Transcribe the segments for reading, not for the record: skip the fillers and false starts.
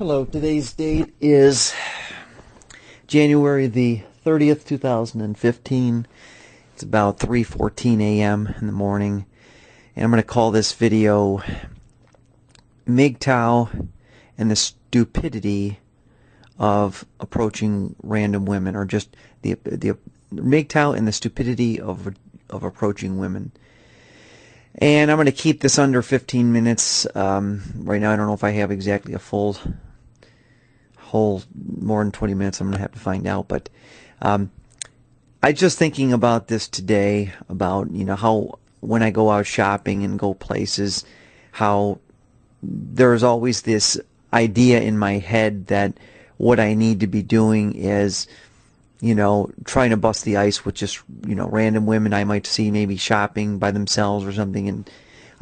Hello, today's date is January the 30th, 2015. It's about 3:14 a.m. in the morning. And I'm going to call this video MGTOW and the Stupidity of Approaching Random Women, or just the MGTOW and the Stupidity of Approaching Women. And I'm going to keep this under 15 minutes. Right now I don't know if I have exactly a whole more than 20 minutes. I'm going to have to find out. But I just thinking about this today, about, how when I go out shopping and go places, how there's always this idea in my head that what I need to be doing is, trying to bust the ice with just, random women I might see maybe shopping by themselves or something. And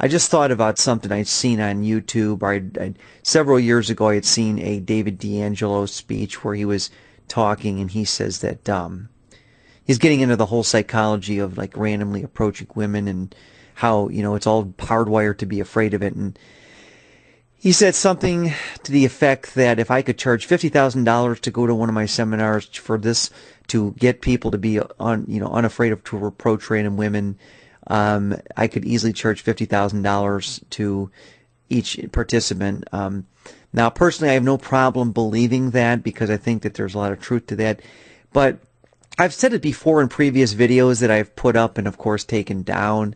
I just thought about something I'd seen on YouTube. Several years ago I had seen a DeAngelo speech where he was talking, and he says that he's getting into the whole psychology of like randomly approaching women and how, it's all hardwired to be afraid of it. And he said something to the effect that if I could charge $50,000 to go to one of my seminars for this, to get people to be unafraid to approach random women, I could easily charge $50,000 to each participant. Now, personally, I have no problem believing that, because I think that there's a lot of truth to that. But I've said it before in previous videos that I've put up and, of course, taken down,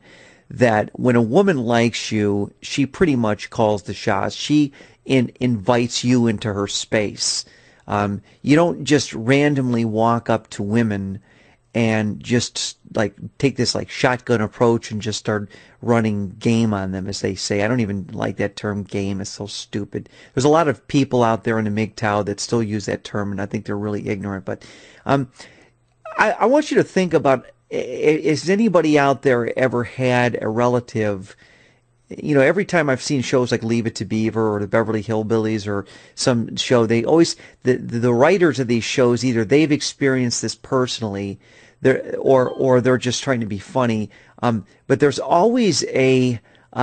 that when a woman likes you, she pretty much calls the shots. She invites you into her space. You don't just randomly walk up to women and just like take this like shotgun approach and just start running game on them, as they say. I don't even like that term, game. It's so stupid. There's a lot of people out there in the MGTOW that still use that term, and I think they're really ignorant. But I want you to think about, has anybody out there ever had a relative, every time I've seen shows like Leave It to Beaver or the Beverly Hillbillies or some show, they always, the writers of these shows, either they've experienced this personally, or they're just trying to be funny. But there's always an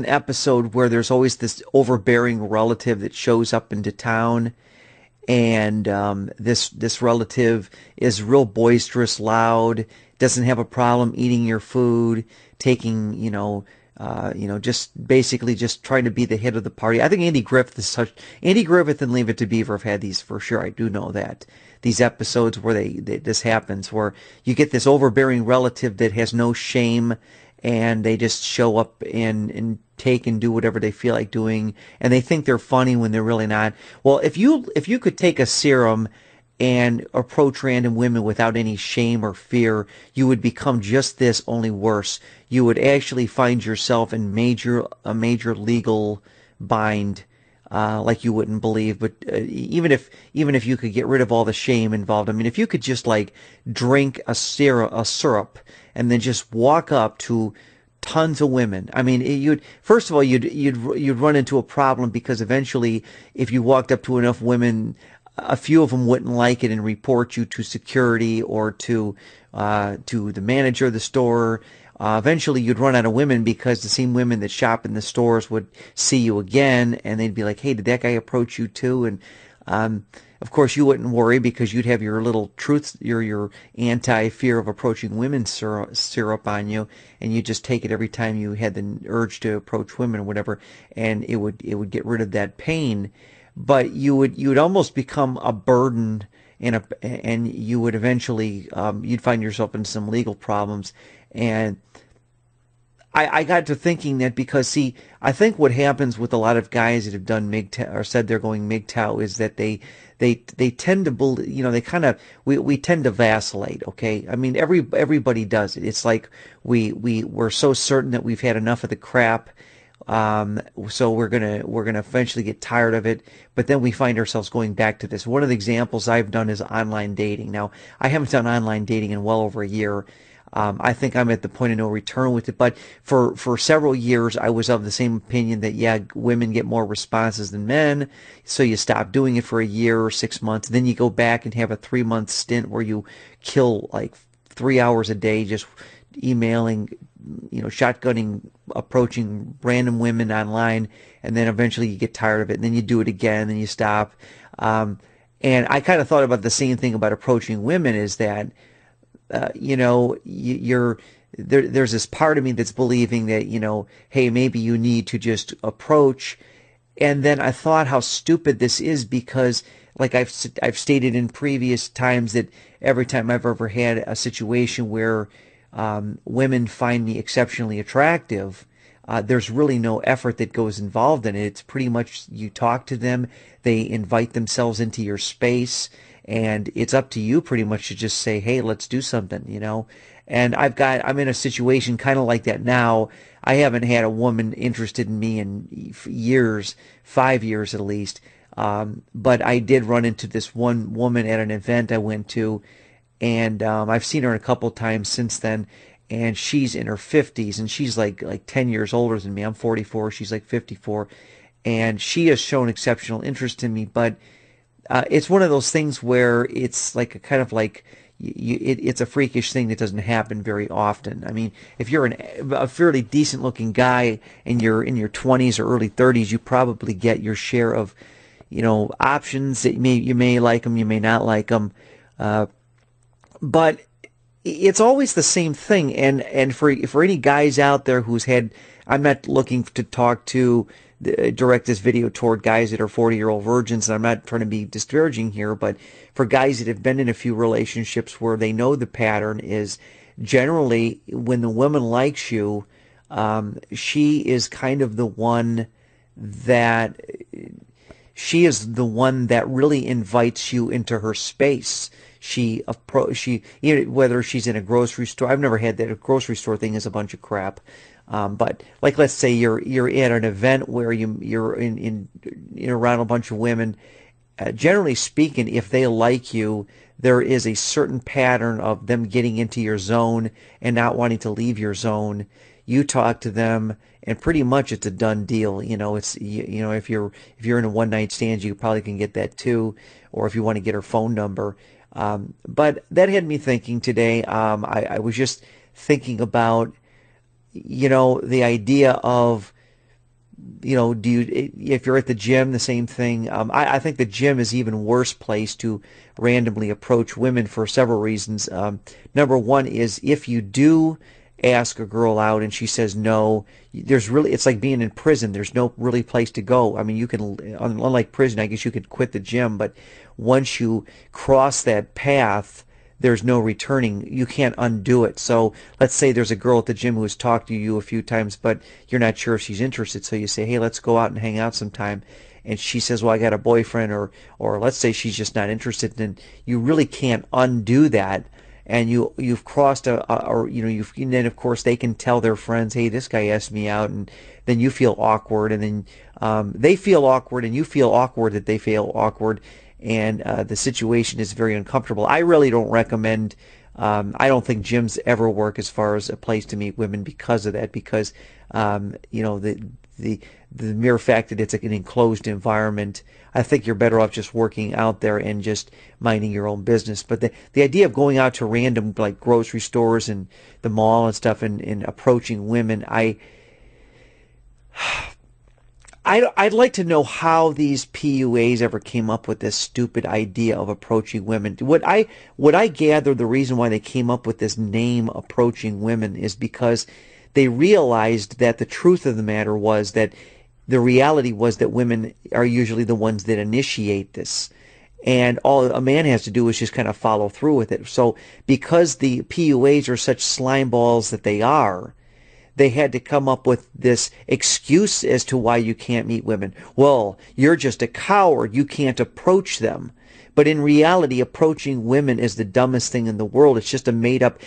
episode where there's always this overbearing relative that shows up into town, and this relative is real boisterous, loud, doesn't have a problem eating your food, taking, just basically just trying to be the hit of the party. I think Andy Griffith and Leave It to Beaver have had these for sure. I do know that. These episodes where this happens, where you get this overbearing relative that has no shame, and they just show up and take and do whatever they feel like doing, and they think they're funny when they're really not. Well, if you could take a serum and approach random women without any shame or fear, you would become just this, only worse. You would actually find yourself in a major legal bind, like you wouldn't believe. But even if you could get rid of all the shame involved, I mean, if you could just like drink a syrup and then just walk up to tons of women, I mean, you'd run into a problem, because eventually, if you walked up to enough women, a few of them wouldn't like it and report you to security or to the manager of the store. Eventually, you'd run out of women, because the same women that shop in the stores would see you again, and they'd be like, "Hey, did that guy approach you too?" And of course, you wouldn't worry, because you'd have your little your anti-fear of approaching women syrup on you, and you just take it every time you had the urge to approach women or whatever, and it would get rid of that pain. But you would almost become a burden, and you would eventually you'd find yourself in some legal problems. And I got to thinking that, because see, I think what happens with a lot of guys that have done MGTOW or said they're going MGTOW is that they tend to believe, they kind of, we tend to vacillate. Okay, I mean, everybody does it. It's like we're so certain that we've had enough of the crap. So we're gonna eventually get tired of it, but then we find ourselves going back to this. One of the examples I've done is online dating. Now, I haven't done online dating in well over a year. I think I'm at the point of no return with it, but for several years I was of the same opinion that, yeah, women get more responses than men, so you stop doing it for a year or 6 months, then you go back and have a 3-month stint where you kill like 3 hours a day just emailing shotgunning, approaching random women online, and then eventually you get tired of it, and then you do it again, and then you stop. And I kind of thought about the same thing about approaching women, is that you're there's this part of me that's believing that, hey, maybe you need to just approach. And then I thought how stupid this is, because like I've stated in previous times, that every time I've ever had a situation where women find me exceptionally attractive, there's really no effort that goes involved in it. It's pretty much you talk to them, they invite themselves into your space, and it's up to you pretty much to just say, hey, let's do something. And I'm in a situation kind of like that now. I haven't had a woman interested in me in years, 5 years at least. But I did run into this one woman at an event I went to, and I've seen her a couple times since then. And she's in her 50s, and she's like 10 years older than me. I'm 44, she's like 54, and she has shown exceptional interest in me. But it's one of those things where it's like a kind of like it's a freakish thing that doesn't happen very often. I mean, if you're a fairly decent looking guy and you're in your 20s or early 30s, you probably get your share of options that you may like them, you may not like them, but it's always the same thing. And for any guys out there who's had, I'm not looking to talk to direct this video toward guys that are 40-year-old virgins, and I'm not trying to be disparaging here, but for guys that have been in a few relationships where they know the pattern is generally when the woman likes you, she is kind of the one that really invites you into her space. Whether she's in a grocery store. I've never had that. A grocery store thing is a bunch of crap. But like, let's say you're at an event where you're in around a bunch of women. Generally speaking, if they like you, there is a certain pattern of them getting into your zone and not wanting to leave your zone. You talk to them, and pretty much it's a done deal. It's if you're in a one night stand, you probably can get that too, or if you want to get her phone number. But that had me thinking today. I was just thinking about the idea of if you're at the gym, the same thing. I think the gym is even worse place to randomly approach women for several reasons. Number one is, if you do ask a girl out and she says no, it's like being in prison. There's no really place to go. I mean, you can, unlike prison, I guess you could quit the gym, but once you cross that path, there's no returning. You can't undo it. So let's say there's a girl at the gym who has talked to you a few times, but you're not sure if she's interested. So you say, hey, let's go out and hang out sometime. And she says, well, I got a boyfriend, or let's say she's just not interested. And you really can't undo that. And you've crossed and then of course they can tell their friends, hey, this guy asked me out, and then you feel awkward, and then they feel awkward, and you feel awkward that they feel awkward, and the situation is very uncomfortable. I really don't recommend. I don't think gyms ever work as far as a place to meet women because of that. Because the mere fact that it's an enclosed environment, I think you're better off just working out there and just minding your own business. But the idea of going out to random like grocery stores and the mall and stuff and approaching women, I'd like to know how these PUAs ever came up with this stupid idea of approaching women. What I gather the reason why they came up with this name, approaching women, is because they realized that the truth of the matter was that the reality was that women are usually the ones that initiate this. And all a man has to do is just kind of follow through with it. So because the PUAs are such slime balls that they are, they had to come up with this excuse as to why you can't meet women. Well, you're just a coward. You can't approach them. But in reality, approaching women is the dumbest thing in the world. It's just a made up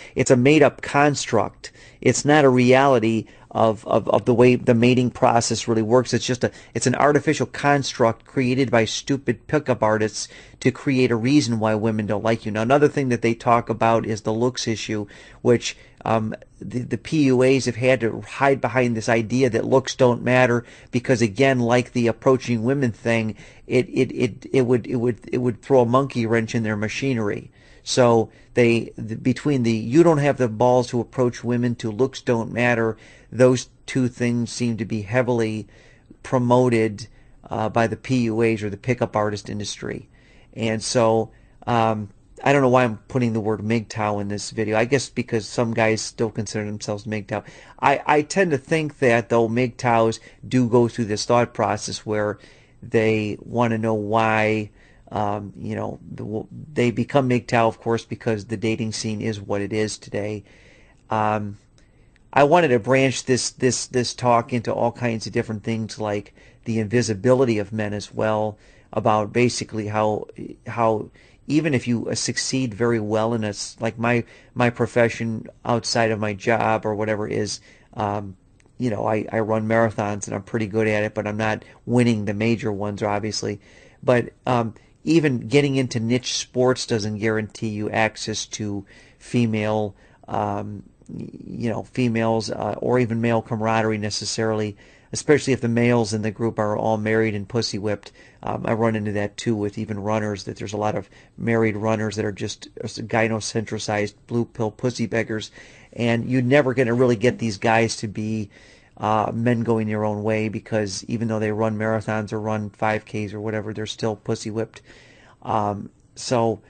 construct. It's not a reality of the way the mating process really works. It's an artificial construct created by stupid pickup artists to create a reason why women don't like you. Now, another thing that they talk about is the looks issue, which the PUAs have had to hide behind this idea that looks don't matter because, again, like the approaching women thing, it would throw a monkey wrench in their machinery. So between the you don't have the balls to approach women to looks don't matter, those two things seem to be heavily promoted by the PUAs or the pickup artist industry. And so I don't know why I'm putting the word MGTOW in this video. I guess because some guys still consider themselves MGTOW. I tend to think that, though, MGTOWs do go through this thought process where they want to know why, they become MGTOW, of course, because the dating scene is what it is today. I wanted to branch this talk into all kinds of different things, like the invisibility of men as well, about basically how even if you succeed very well in like my profession outside of my job or whatever is, I run marathons and I'm pretty good at it, but I'm not winning the major ones, obviously. But even getting into niche sports doesn't guarantee you access to female, females or even male camaraderie necessarily, especially if the males in the group are all married and pussy whipped. I run into that too with even runners, that there's a lot of married runners that are just gynocentricized blue pill pussy beggars, and you're never going to really get these guys to be men going their own way, because even though they run marathons or run 5Ks or whatever, they're still pussy whipped. So,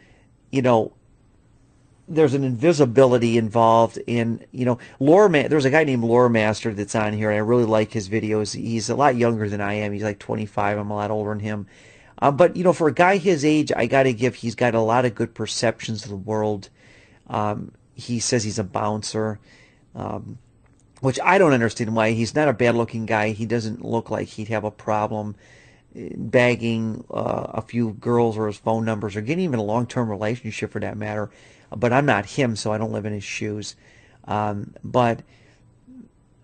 there's an invisibility involved in, there's a guy named Lore Master that's on here, and I really like his videos. He's a lot younger than I am. He's like 25. I'm a lot older than him. But, for a guy his age, I got to give, he's got a lot of good perceptions of the world. He says he's a bouncer, which I don't understand why. He's not a bad-looking guy. He doesn't look like he'd have a problem bagging a few girls or his phone numbers or getting even a long-term relationship for that matter. But I'm not him, so I don't live in his shoes. But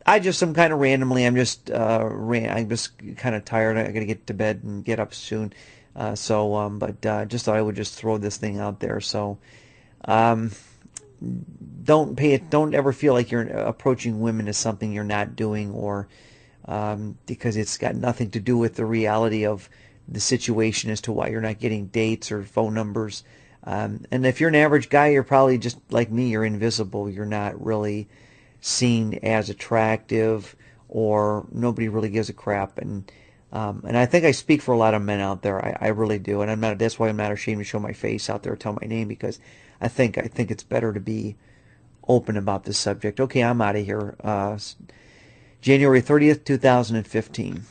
I just am kind of randomly. I'm just kind of tired. I got to get to bed and get up soon. But just thought I would just throw this thing out there. So don't ever feel like you're approaching women as something you're not doing, or because it's got nothing to do with the reality of the situation as to why you're not getting dates or phone numbers. And if you're an average guy, you're probably just like me. You're invisible. You're not really seen as attractive, or nobody really gives a crap. And I think I speak for a lot of men out there. I really do. And that's why I'm not ashamed to show my face out there or tell my name, because I think it's better to be open about this subject. Okay, I'm out of here. January 30th, 2015.